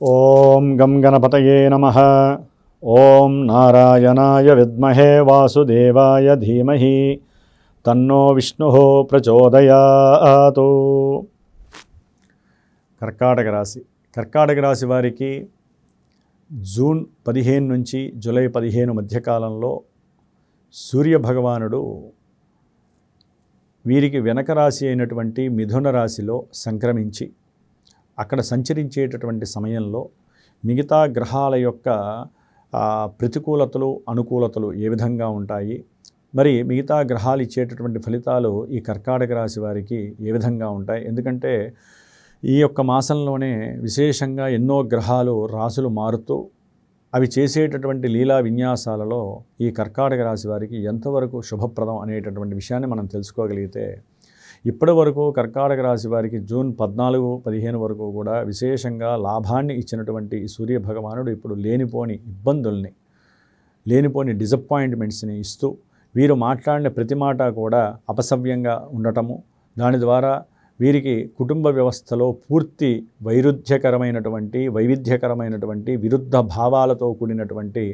ఓం గం గణపతయే నమః. ఓం నారాయణాయ విద్మహే వాసుదేవాయ ధీమహి తన్నో విష్ణుః ప్రచోదయాతు. కర్కాటక రాశి వారికి జూన్ 15 నుంచి జూలై 15 మధ్యకాలంలో సూర్యభగవానుడు వీరికి వెనక రాశి అయినటువంటి మిథున రాశిలో సంక్రమించి అక్కడ సంచరించేటటువంటి సమయంలో మిగతా గ్రహాల యొక్క ప్రతికూలతలు అనుకూలతలు ఏ విధంగా ఉంటాయి, మరి మిగతా గ్రహాలు ఇచ్చేటటువంటి ఫలితాలు ఈ కర్కాటక రాశి వారికి ఏ విధంగా ఉంటాయి. ఎందుకంటే ఈ యొక్క మాసంలోనే విశేషంగా ఎన్నో గ్రహాలు రాశులు మారుతూ అవి చేసేటటువంటి లీలా విన్యాసాలలో ఈ కర్కాటక రాశి వారికి ఎంతవరకు శుభప్రదం అనేటటువంటి విషయాన్ని మనం తెలుసుకోగలిగితే, ఇప్పటి వరకు కర్కాటక రాశి వారికి జూన్ 14-15 వరకు కూడా విశేషంగా లాభాన్ని ఇచ్చినటువంటి ఈ సూర్యభగవానుడు ఇప్పుడు లేనిపోని ఇబ్బందుల్ని, లేనిపోని డిసప్పాయింట్మెంట్స్ని ఇస్తూ వీరు మాట్లాడిన ప్రతి మాట కూడా అపసవ్యంగా ఉండటము, దాని ద్వారా వీరికి కుటుంబ వ్యవస్థలో పూర్తి వైవిధ్యకరమైనటువంటి విరుద్ధ భావాలతో కూడినటువంటి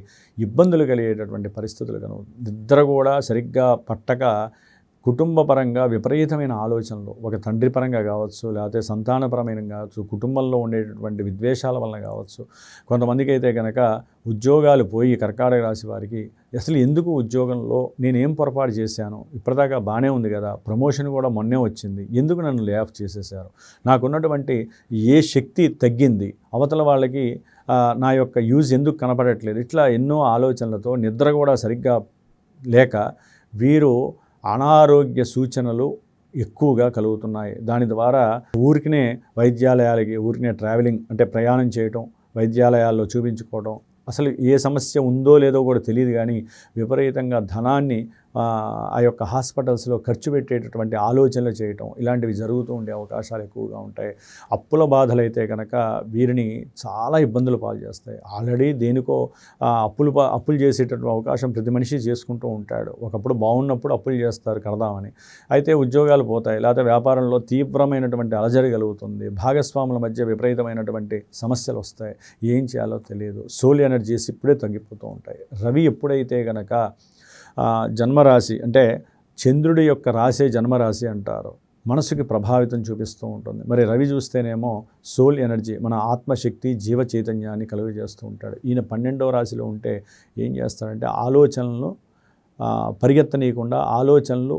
ఇబ్బందులు కలిగేటటువంటి పరిస్థితులు నిద్ర కూడా సరిగ్గా పట్టక కుటుంబపరంగా విపరీతమైన ఆలోచనలు, ఒక తండ్రి పరంగా కావచ్చు, లేకపోతే సంతానపరమైన కావచ్చు, కుటుంబంలో ఉండేటటువంటి విద్వేషాల వలన కావచ్చు. కొంతమందికి అయితే కనుక ఉద్యోగాలు పోయి కర్కాటక రాశి వారికి అసలు ఎందుకు ఉద్యోగంలో నేనేం పొరపాటు చేశాను, ఇప్పటిదాకా బాగానే ఉంది కదా, ప్రమోషన్ కూడా మొన్నే వచ్చింది, ఎందుకు నన్ను లే ఆఫ్ చేసేసారు, నాకున్నటువంటి ఏ శక్తి తగ్గింది, అవతల వాళ్ళకి నా యొక్క యూజ్ ఎందుకు కనపడట్లేదు, ఇట్లా ఎన్నో ఆలోచనలతో నిద్ర కూడా సరిగ్గా లేక వీరు అనారోగ్య సూచనలు ఎక్కువగా కలుగుతున్నాయి. దాని ద్వారా ఊరికినే వైద్యాలయాలకి ట్రావెలింగ్ అంటే ప్రయాణం చేయటం, వైద్యాలయాల్లో చూపించుకోవడం, అసలు ఏ సమస్య ఉందో లేదో కూడా తెలియదు, కానీ విపరీతంగా ధనాన్ని ఆ యొక్క హాస్పిటల్స్లో ఖర్చు పెట్టేటటువంటి ఆలోచనలు చేయటం, ఇలాంటివి జరుగుతూ ఉండే అవకాశాలు ఎక్కువగా ఉంటాయి. అప్పుల బాధలైతే కనుక వీరిని చాలా ఇబ్బందులు పాలు చేస్తాయి. ఆల్రెడీ దేనికో అప్పులు చేసేటటువంటి అవకాశం ప్రతి మనిషి చేసుకుంటూ ఉంటాడు. ఒకప్పుడు బాగున్నప్పుడు అప్పులు చేస్తారు కడదామని, అయితే ఉద్యోగాలు పోతాయి, లేకపోతే వ్యాపారంలో తీవ్రమైనటువంటి అలజడి కలుగుతుంది, భాగస్వాముల మధ్య విపరీతమైనటువంటి సమస్యలు వస్తాయి, ఏం చేయాలో తెలియదు, సోల్ ఎనర్జీస్ ఇప్పుడే తగ్గిపోతూ ఉంటాయి. రవి ఎప్పుడైతే కనుక జన్మరాశి అంటే చంద్రుడి యొక్క రాశే జన్మరాశి అంటారు, మనసుకి ప్రభావితం చూపిస్తూ ఉంటుంది. మరి రవి చూస్తేనేమో సోల్ ఎనర్జీ, మన ఆత్మశక్తి, జీవ చైతన్యాన్ని కలుగజేస్తూ ఉంటాడు. ఈయన 12వ రాశిలో ఉంటే ఏం చేస్తాడంటే ఆలోచనలను పరిగెత్తనీయకుండా ఆలోచనలు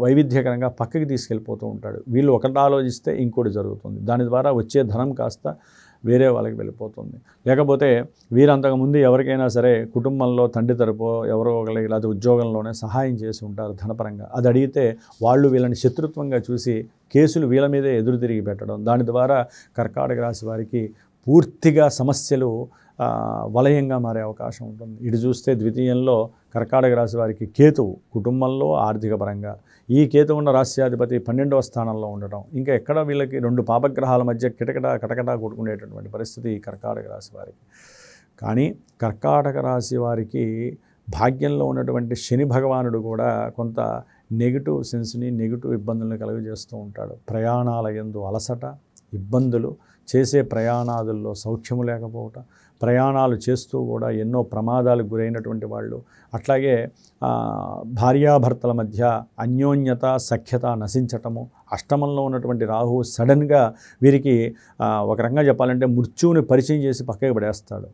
వైవిధ్యకరంగా పక్కకి తీసుకెళ్ళిపోతూ ఉంటాడు. వీళ్ళు ఒకటి ఆలోచిస్తే ఇంకోటి జరుగుతుంది, దాని ద్వారా వచ్చే ధనం కాస్త వేరే వాళ్ళకి వెళ్ళిపోతుంది. లేకపోతే వీరంతకుముందు ఎవరికైనా సరే కుటుంబంలో తండ్రి తరపు ఎవరో ఒకరికి లేకపోతే ఉద్యోగంలోనే సహాయం చేసి ఉంటారు ధనపరంగా, అది అడిగితే వాళ్ళు వీళ్ళని శత్రుత్వంగా చూసి కేసులు వీళ్ళ మీదే ఎదురు తిరిగి పెట్టడం, దాని ద్వారా కర్కాటక రాశి వారికి పూర్తిగా సమస్యలు వలయంగా మారే అవకాశం ఉంటుంది. ఇటు చూస్తే ద్వితీయంలో కర్కాటక రాశి వారికి కేతువు కుటుంబంలో ఆర్థిక పరంగా, ఈ కేతు ఉన్న రాశ్యాధిపతి 12వ స్థానంలో ఉండటం, ఇంకా ఎక్కడ వీళ్ళకి 2 పాపగ్రహాల మధ్య కటకటా కొట్టుకునేటటువంటి పరిస్థితి ఈ కర్కాటక రాశి వారికి. కానీ కర్కాటక రాశి వారికి భాగ్యంలో ఉన్నటువంటి శని భగవానుడు కూడా కొంత నెగిటివ్ సెన్స్ని, నెగిటివ్ ఇబ్బందులను కలుగజేస్తూ ఉంటాడు. ప్రయాణాల యందు అలసట, ఇబ్బందులు, చేసే ప్రయాణాదుల్లో సౌఖ్యము లేకపోవటం, ప్రయాణాలు చేస్తూ కూడా ఎన్నో ప్రమాదాలకు గురైనటువంటి వాళ్ళు, అట్లాగే భార్యాభర్తల మధ్య అన్యోన్యత, సఖ్యత నశించటము, అష్టమంలో ఉన్నటువంటి రాహు సడన్గా వీరికి ఒక రకంగా చెప్పాలంటే మృత్యువుని పరిచయం చేసి పక్కకి పడేస్తాడు.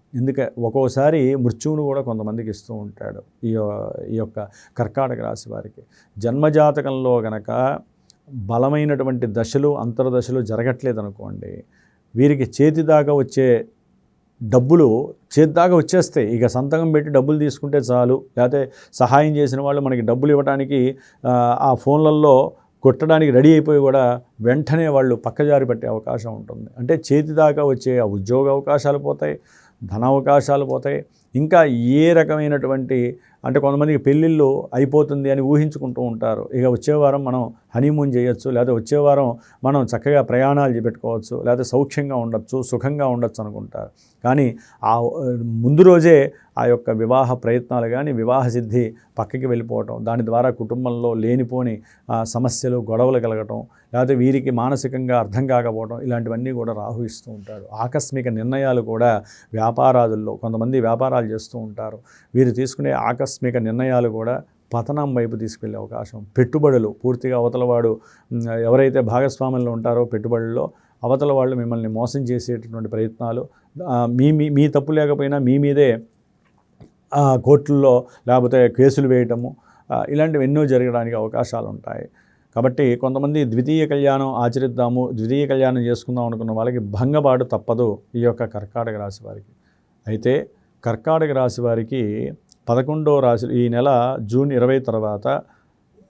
ఒక్కోసారి మృత్యువును కూడా కొంతమందికి ఇస్తూ ఉంటాడు ఈ యొక్క కర్కాటక రాశి వారికి. జన్మజాతకంలో గనక బలమైనటువంటి దశలు, అంతర్దశలు జరగట్లేదు అనుకోండి, వీరికి చేతిదాకా వచ్చే డబ్బులు చేతిదాకా వచ్చేస్తాయి, ఇక సంతకం పెట్టి డబ్బులు తీసుకుంటే చాలు, లేకపోతే సహాయం చేసిన వాళ్ళు మనకి డబ్బులు ఇవ్వడానికి ఆ ఫోన్లలో కొట్టడానికి రెడీ అయిపోయి కూడా వెంటనే వాళ్ళు పక్కజారి పట్టే అవకాశం ఉంటుంది. అంటే చేతిదాకా వచ్చే ఆ ఉద్యోగ అవకాశాలు పోతాయి, ధన అవకాశాలు పోతాయి, ఇంకా ఏ రకమైనటువంటి అంటే కొంతమందికి పెళ్ళిళ్ళు అయిపోతుంది అని ఊహించుకుంటూ ఉంటారు, ఇక వచ్చే వారం మనం హనీమూన్ చేయొచ్చు, లేకపోతే వచ్చే వారం మనం చక్కగా ప్రయాణాలు పెట్టుకోవచ్చు, లేకపోతే సౌఖ్యంగా ఉండొచ్చు, సుఖంగా ఉండొచ్చు అనుకుంటారు. కానీ ఆ ముందు రోజే ఆ యొక్క వివాహ ప్రయత్నాలు కానీ వివాహ సిద్ధి పక్కకి వెళ్ళిపోవటం, దాని ద్వారా కుటుంబంలో లేనిపోని సమస్యలు, గొడవలు కలగటం, లేకపోతే వీరికి మానసికంగా అర్థం కాకపోవడం, ఇలాంటివన్నీ కూడా రాహు ఇస్తూ ఉంటాడు. ఆకస్మిక నిర్ణయాలు కూడా వ్యాపారాదుల్లో కొంతమంది వ్యాపారాలు చేస్తూ ఉంటారు. వీరు తీసుకునే ఆకస్మిక నిర్ణయాలు కూడా పతనం వైపు తీసుకెళ్లే అవకాశం. పెట్టుబడులు పూర్తిగా అవతలవాడు ఎవరైతే భాగస్వాములు ఉంటారో పెట్టుబడుల్లో అవతల వాళ్ళు మిమ్మల్ని మోసం చేసేటటువంటి ప్రయత్నాలు, మీ తప్పు లేకపోయినా మీ మీదే కోర్టుల్లో లేకపోతే కేసులు వేయటము, ఇలాంటివి ఎన్నో జరగడానికి అవకాశాలు ఉంటాయి. కాబట్టి కొంతమంది ద్వితీయ కళ్యాణం ఆచరిద్దాము, ద్వితీయ కళ్యాణం చేసుకుందాం అనుకున్న వాళ్ళకి భంగపాటు తప్పదు ఈ యొక్క కర్కాటక రాశి వారికి. అయితే కర్కాటక రాశి వారికి 11వ రాశి ఈ నెల జూన్ 20 తర్వాత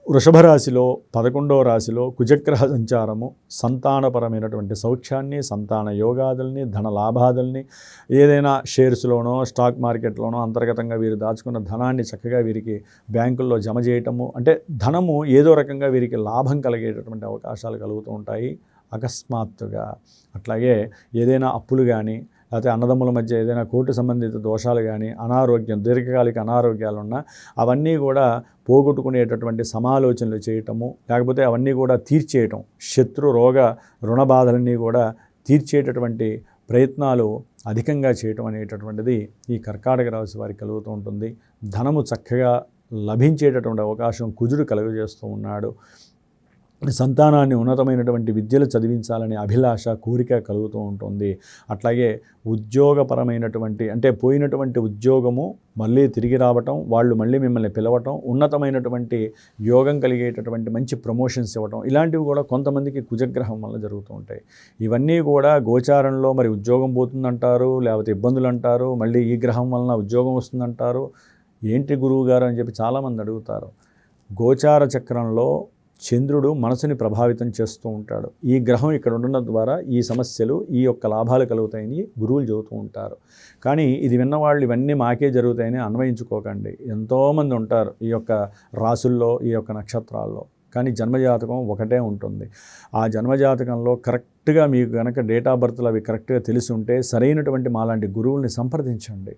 వృషభ రాశిలో 11వ రాశిలో కుజగ్రహ సంచారము సంతానపరమైనటువంటి సౌఖ్యాన్ని, సంతాన యోగాదుల్ని, ధన లాభాదుల్ని, ఏదైనా షేర్స్లోనో స్టాక్ మార్కెట్లోనో అంతర్గతంగా వీరు దాచుకున్న ధనాన్ని చక్కగా వీరికి బ్యాంకుల్లో జమ చేయటము, అంటే ధనము ఏదో రకంగా వీరికి లాభం కలిగేటటువంటి అవకాశాలు కలుగుతూ ఉంటాయి అకస్మాత్తుగా. అట్లాగే ఏదైనా అప్పులు కానీ, లేకపోతే అన్నదమ్ముల మధ్య ఏదైనా కోర్టు సంబంధిత దోషాలు కానీ, అనారోగ్యం, దీర్ఘకాలిక అనారోగ్యాలు ఉన్నా అవన్నీ కూడా పోగొట్టుకునేటటువంటి సమాలోచనలు చేయటము, లేకపోతే అవన్నీ కూడా తీర్చేయటం, శత్రు రోగ రుణ బాధలన్నీ కూడా తీర్చేటటువంటి ప్రయత్నాలు అధికంగా చేయటం అనేటటువంటిది ఈ కర్కాటక రాశి వారికి కలుగుతూ ఉంటుంది. ధనము చక్కగా లభించేటటువంటి అవకాశం కుజుడు కలుగజేస్తూ ఉన్నాడు. సంతానాన్ని ఉన్నతమైనటువంటి విద్యలు చదివించాలనే అభిలాష, కోరిక కలుగుతూ ఉంటుంది. అట్లాగే ఉద్యోగపరమైనటువంటి, అంటే పోయినటువంటి ఉద్యోగము మళ్ళీ తిరిగి రావటం, వాళ్ళు మళ్ళీ మిమ్మల్ని పిలవటం, ఉన్నతమైనటువంటి యోగం కలిగేటటువంటి మంచి ప్రమోషన్స్ ఇవ్వటం, ఇలాంటివి కూడా కొంతమందికి కుజగ్రహం వల్ల జరుగుతూ ఉంటాయి. ఇవన్నీ కూడా గోచారంలో మరి ఉద్యోగం పోతుందంటారు, లేకపోతే ఇబ్బందులు అంటారు, మళ్ళీ ఈ గ్రహం వలన ఉద్యోగం వస్తుందంటారు, ఏంటి గురువు గారు అని చెప్పి చాలామంది అడుగుతారు. గోచార చక్రంలో చంద్రుడు మనసుని ప్రభావితం చేస్తూ ఉంటాడు. ఈ గ్రహం ఇక్కడ ఉండడం ద్వారా ఈ సమస్యలు, ఈ యొక్క లాభాలు కలుగుతాయని గురువులు చెబుతూ ఉంటారు. కానీ ఇది విన్నవాళ్ళు ఇవన్నీ మాకే జరుగుతాయని అన్వయించుకోకండి. ఎంతోమంది ఉంటారు ఈ యొక్క రాసుల్లో, ఈ యొక్క నక్షత్రాల్లో, కానీ జన్మజాతకం ఒకటే ఉంటుంది. ఆ జన్మజాతకంలో కరెక్ట్గా మీకు కనుక డేట్ ఆఫ్ బర్త్లు అవి కరెక్ట్గా తెలిసి ఉంటే సరైనటువంటి మాలాంటి గురువుల్ని సంప్రదించండి.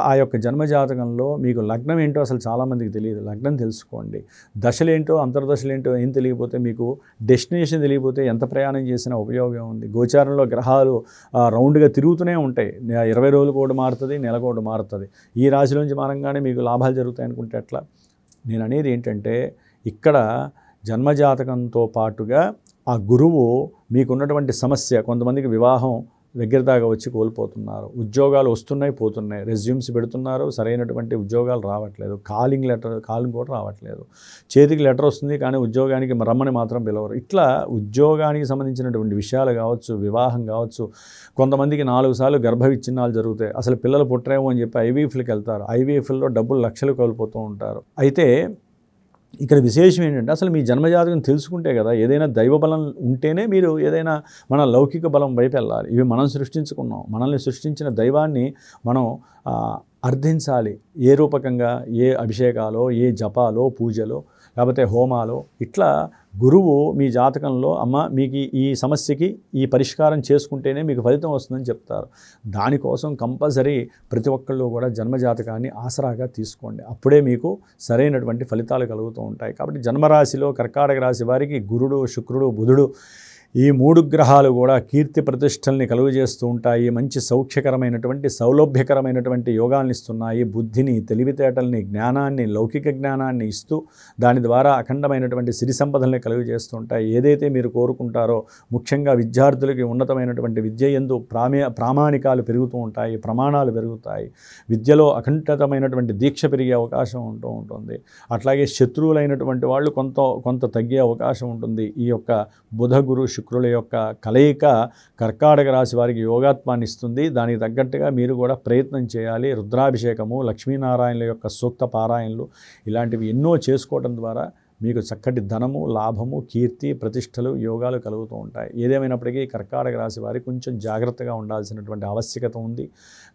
ఆ యొక్క జన్మజాతకంలో మీకు లగ్నం ఏంటో అసలు చాలామందికి తెలియదు. లగ్నం తెలుసుకోండి. దశలేంటో, అంతర్దశలేంటో ఏం తెలియకపోతే, మీకు డెస్టినేషన్ తెలియకపోతే ఎంత ప్రయాణం చేసినా ఉపయోగం ఉంది. గోచారంలో గ్రహాలు రౌండ్గా తిరుగుతూనే ఉంటాయి. 20 రోజులకు ఒకటి మారుతుంది, నెలకు ఒకటి మారుతుంది. ఈ రాశిలోంచి మారంగానే మీకు లాభాలు జరుగుతాయి అనుకుంటే ఎట్లా? నేను అనేది ఏంటంటే, ఇక్కడ జన్మజాతకంతో పాటుగా ఆ గురువు మీకున్నటువంటి సమస్య, కొంతమందికి వివాహం దగ్గర దాకా వచ్చి కోల్పోతున్నారు, ఉద్యోగాలు వస్తున్నాయి పోతున్నాయి, రెజ్యూమ్స్ పెడుతున్నారు, సరైనటువంటి ఉద్యోగాలు రావట్లేదు, కాలింగ్ కూడా రావట్లేదు, చేతికి లెటర్ వస్తుంది కానీ ఉద్యోగానికి రమ్మని మాత్రం పిలవరు. ఇట్లా ఉద్యోగానికి సంబంధించినటువంటి విషయాలు కావచ్చు, వివాహం కావచ్చు, కొంతమందికి 4 సార్లు గర్భ విచ్ఛిన్నాలు జరుగుతాయి, అసలు పిల్లలు పుట్టరేమో అని చెప్పి ఐవీఎఫ్కి వెళ్తారు, ఐవీఎఫ్లో డబ్బులు లక్షలు కోల్పోతూ ఉంటారు. అయితే ఇక్కడ విశేషం ఏంటంటే, అసలు మీ జన్మజాతకం తెలుసుకుంటే కదా, ఏదైనా దైవ బలం ఉంటేనే మీరు ఏదైనా మన లౌకిక బలం వైపు వెళ్ళాలి. ఇవి మనం సృష్టించుకున్నాం. మనల్ని సృష్టించిన దైవాన్ని మనం అర్థించాలి. ఏ రూపకంగా, ఏ అభిషేకాలో, ఏ జపాలో, పూజలో, లేకపోతే హోమాలో, ఇట్లా గురువు మీ జాతకంలో అమ్మ మీకు ఈ సమస్యకి ఈ పరిష్కారం చేసుకుంటేనే మీకు ఫలితం వస్తుందని చెప్తారు. దానికోసం కంపల్సరీ ప్రతి ఒక్కళ్ళు కూడా జన్మజాతకాన్ని ఆసరాగా తీసుకోండి. అప్పుడే మీకు సరైనటువంటి ఫలితాలు కలుగుతూ ఉంటాయి. కాబట్టి జన్మరాశిలో కర్కాటక రాశి వారికి గురుడు, శుక్రుడు, బుధుడు, ఈ 3 గ్రహాలు కూడా కీర్తి ప్రతిష్టల్ని కలుగజేస్తూ ఉంటాయి. మంచి సౌఖ్యకరమైనటువంటి, సౌలభ్యకరమైనటువంటి యోగాల్ని ఇస్తున్నాయి. బుద్ధిని, తెలివితేటల్ని, జ్ఞానాన్ని, లౌకిక జ్ఞానాన్ని ఇస్తూ దాని ద్వారా అఖండమైనటువంటి సిరి సంపదల్ని కలుగజేస్తూ ఉంటాయి. ఏదైతే మీరు కోరుకుంటారో, ముఖ్యంగా విద్యార్థులకి ఉన్నతమైనటువంటి విద్య యందు ప్రామాణికాలు పెరుగుతూ ఉంటాయి, ప్రమాణాలు పెరుగుతాయి, విద్యలో అఖండితమైనటువంటి దీక్ష పెరిగే అవకాశం ఉంటుంది. అట్లాగే శత్రువులైనటువంటి వాళ్ళు కొంత తగ్గే అవకాశం ఉంటుంది. ఈ యొక్క బుధ, గురు, శుక్రుల యొక్క కలయిక కర్కాటక రాశి వారికి యోగాత్మాన్ని ఇస్తుంది. దానికి తగ్గట్టుగా మీరు కూడా ప్రయత్నం చేయాలి. రుద్రాభిషేకము, లక్ష్మీనారాయణుల యొక్క సూక్త పారాయణలు, ఇలాంటివి ఎన్నో చేసుకోవడం ద్వారా మీకు చక్కటి ధనము, లాభము, కీర్తి, ప్రతిష్టలు, యోగాలు కలుగుతూ ఉంటాయి. ఏదేమైనప్పటికీ కర్కాటక రాశి వారికి కొంచెం జాగ్రత్తగా ఉండాల్సినటువంటి ఆవశ్యకత ఉంది.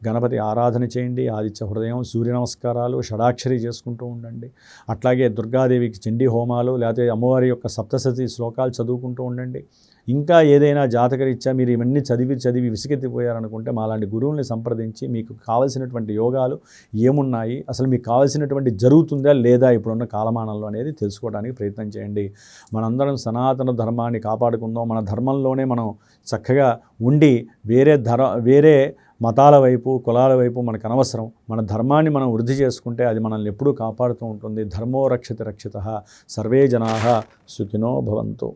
గణపతి ఆరాధన చేయండి, ఆదిత్య హృదయం, సూర్య నమస్కారాలు, షడాక్షరి చేసుకుంటూ ఉండండి. అట్లాగే దుర్గాదేవికి చండీ హోమాలు, లేకపోతే అమ్మవారి యొక్క సప్తశతి శ్లోకాలు చదువుకుంటూ ఉండండి. ఇంకా ఏదైనా జాతకరీత్యా మీరు ఇవన్నీ చదివి విసిగెత్తిపోయారనుకుంటే మాలాంటి గురువుల్ని సంప్రదించి మీకు కావాల్సినటువంటి యోగాలు ఏమున్నాయి, అసలు మీకు కావాల్సినటువంటి జరుగుతుందా లేదా ఇప్పుడున్న కాలమానంలో అనేది తెలుసుకోవడానికి ప్రయత్నం చేయండి. మనందరం సనాతన ధర్మాన్ని కాపాడుకుందాం. మన ధర్మంలోనే మనం చక్కగా ఉండి వేరే మతాల వైపు, కులాల వైపు మనకు అనవసరం. మన ధర్మాన్ని మనం వృద్ధి చేసుకుంటే అది మనల్ని ఎప్పుడూ కాపాడుతూ ఉంటుంది. ధర్మో రక్షిత రక్షితః. సర్వే జనాః సుఖినో భవంతు.